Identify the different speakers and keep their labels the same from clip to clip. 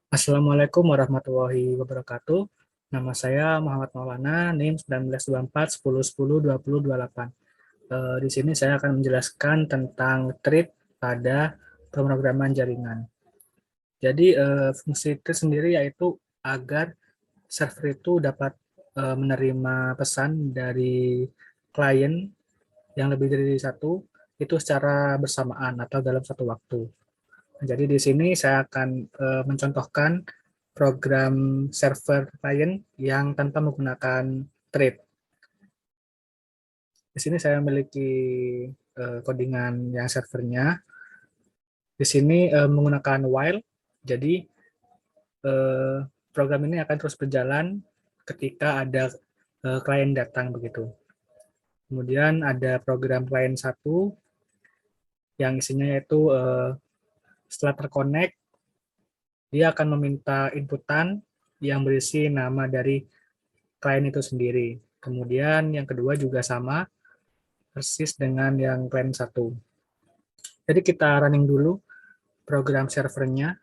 Speaker 1: Assalamualaikum warahmatullahi wabarakatuh. Nama saya Muhammad Maulana, NIM 1924 10 10 20 28. Di sini saya akan menjelaskan tentang thread pada pemrograman jaringan. Jadi fungsi thread sendiri yaitu agar server itu dapat menerima pesan dari klien yang lebih dari satu itu secara bersamaan atau dalam satu waktu. Jadi di sini saya akan mencontohkan program server klien yang tanpa menggunakan thread. Di sini saya memiliki codingan yang servernya. Di sini menggunakan while, jadi program ini akan terus berjalan ketika ada klien datang begitu. Kemudian ada program klien 1 yang isinya yaitu setelah terkonek dia akan meminta inputan yang berisi nama dari klien itu sendiri. Kemudian yang kedua juga sama, persis dengan yang klien 1. Jadi kita running dulu program servernya.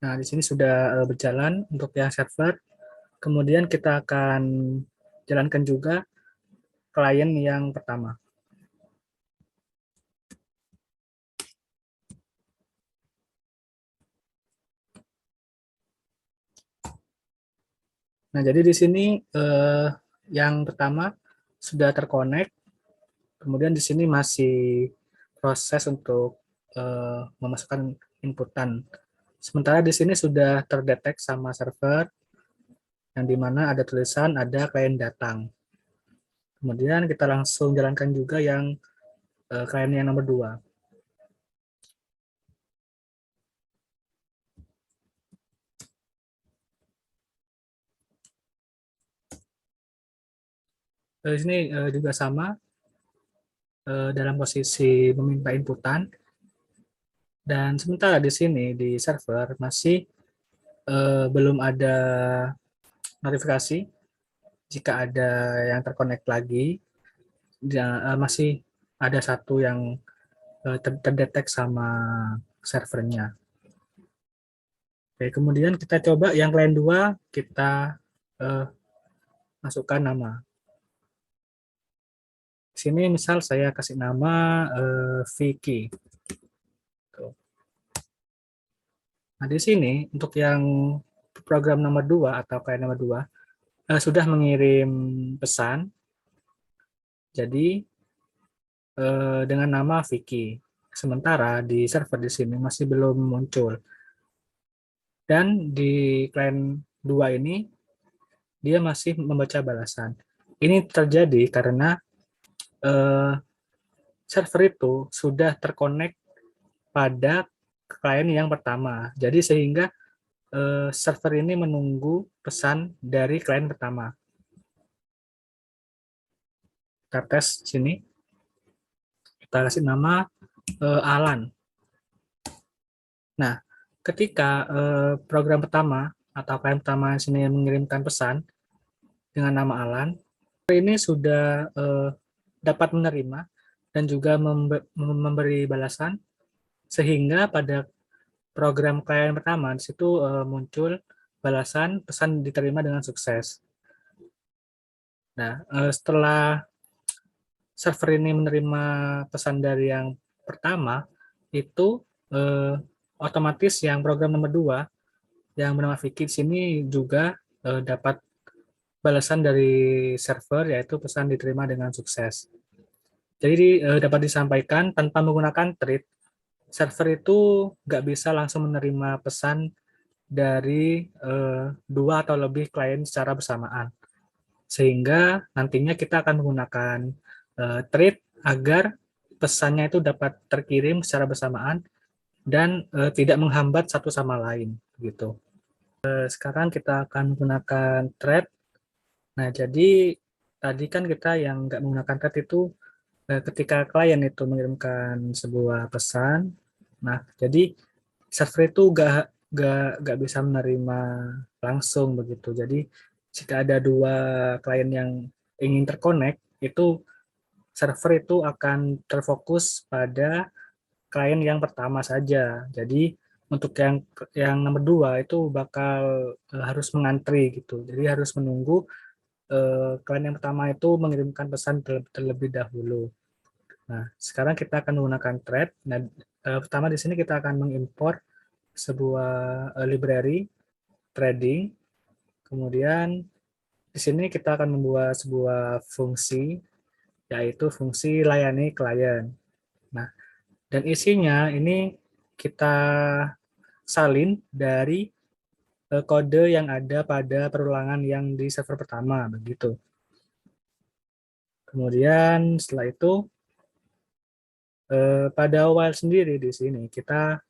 Speaker 1: Nah, di sini sudah berjalan untuk yang server. Kemudian kita akan jalankan juga klien yang pertama. Nah, jadi di sini yang pertama sudah terkonek, kemudian di sini masih proses untuk memasukkan inputan. Sementara di sini sudah terdetek sama server, yang dimana ada tulisan ada klien datang. Kemudian kita langsung jalankan juga yang klien yang nomor 2. Di sini juga sama, dalam posisi meminta inputan. Dan sementara di sini di server masih belum ada notifikasi jika ada yang terkonek lagi. Masih ada satu yang terdetek sama servernya. Oke, kemudian kita coba yang klien 2, kita uh, masukkan nama. Di sini misal saya kasih nama Vicky. Nah, di sini untuk yang program nomor 2 atau klien nomor 2 sudah mengirim pesan. Jadi dengan nama Vicky. Sementara di server di sini masih belum muncul. Dan di klien 2 ini dia masih membaca balasan. Ini terjadi karena server itu sudah terkonek pada klien yang pertama. Jadi sehingga server ini menunggu pesan dari klien pertama. Kita tes sini. Kita kasih nama Alan. Nah, ketika program pertama atau klien pertama sini mengirimkan pesan dengan nama Alan, ini sudah dapat menerima dan juga memberi balasan, sehingga pada program klien pertama di situ muncul balasan pesan diterima dengan sukses. Nah, setelah server ini menerima pesan dari yang pertama, itu otomatis yang program nomor 2 yang bernama Vicky di sini juga dapat balasan dari server, yaitu pesan diterima dengan sukses. Jadi dapat disampaikan tanpa menggunakan thread, server itu nggak bisa langsung menerima pesan dari 2 atau lebih klien secara bersamaan. Sehingga nantinya kita akan menggunakan thread agar pesannya itu dapat terkirim secara bersamaan dan tidak menghambat satu sama lain gitu. Sekarang kita akan menggunakan thread. Nah, jadi tadi kan kita yang nggak menggunakan thread itu ketika klien itu mengirimkan sebuah pesan. Nah, jadi server itu nggak bisa menerima langsung begitu. Jadi jika ada 2 klien yang ingin terkonek, itu server itu akan terfokus pada klien yang pertama saja. Jadi untuk yang nomor 2 itu bakal harus mengantri gitu. Jadi harus menunggu klien yang pertama itu mengirimkan pesan terlebih dahulu. Nah, sekarang kita akan menggunakan thread. Nah, pertama di sini kita akan mengimport sebuah library trading. Kemudian di sini kita akan membuat sebuah fungsi, yaitu fungsi layani klien. Nah, dan isinya ini kita salin dari kode yang ada pada perulangan yang di server pertama, begitu. Kemudian setelah itu pada while sendiri di sini kita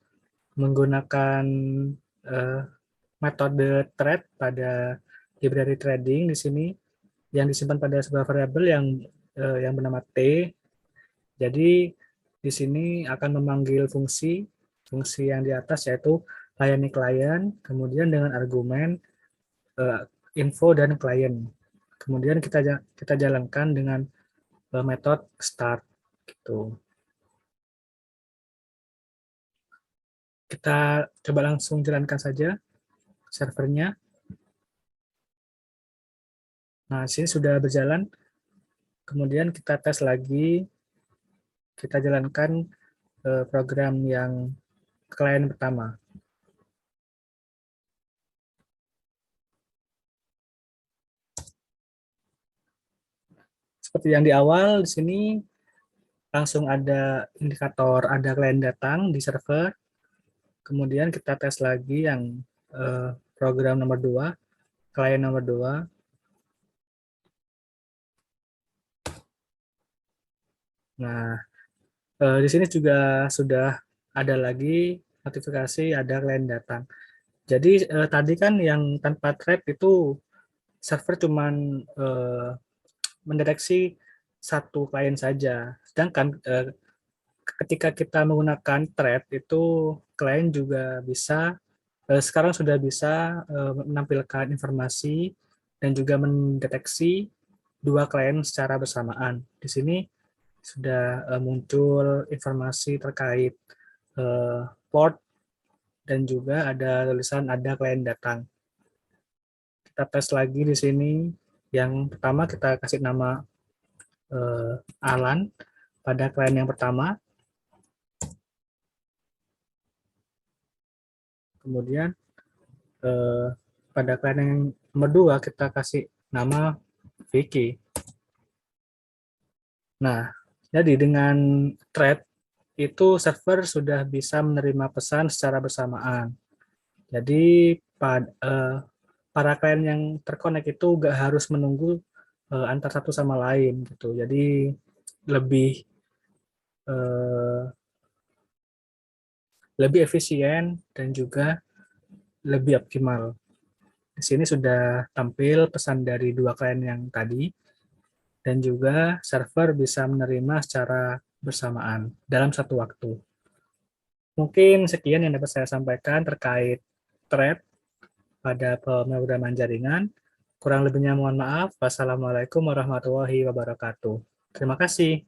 Speaker 1: menggunakan metode thread pada library trading di sini yang disimpan pada sebuah variabel yang bernama t. Jadi di sini akan memanggil fungsi yang di atas yaitu layani klien, kemudian dengan argumen info dan klien. Kemudian kita jalankan dengan metode start gitu. Kita coba langsung jalankan saja servernya. Nah, sini sudah berjalan. Kemudian kita tes lagi, kita jalankan program yang klien pertama. Seperti yang di awal, di sini langsung ada indikator ada klien datang di server. Kemudian kita tes lagi yang program nomor 2, klien nomor 2. Nah, di sini juga sudah ada lagi notifikasi ada klien datang. Jadi tadi kan yang tanpa thread itu server cuman mendeteksi satu klien saja. Sedangkan ketika kita menggunakan thread itu klien juga bisa sekarang sudah bisa menampilkan informasi dan juga mendeteksi dua klien secara bersamaan. Di sini sudah muncul informasi terkait port dan juga ada tulisan ada klien datang. Kita tes lagi di sini. Yang pertama kita kasih nama Alan pada klien yang pertama. Kemudian pada klien yang nomor 2 kita kasih nama Vicky. Nah, jadi dengan thread itu server sudah bisa menerima pesan secara bersamaan. Jadi para klien yang terkonek itu nggak harus menunggu antar satu sama lain gitu. Jadi lebih lebih efisien dan juga lebih optimal. Di sini sudah tampil pesan dari dua klien yang tadi dan juga server bisa menerima secara bersamaan dalam satu waktu. Mungkin sekian yang dapat saya sampaikan terkait thread pada pemrograman jaringan. Kurang lebihnya mohon maaf. Wassalamualaikum warahmatullahi wabarakatuh. Terima kasih.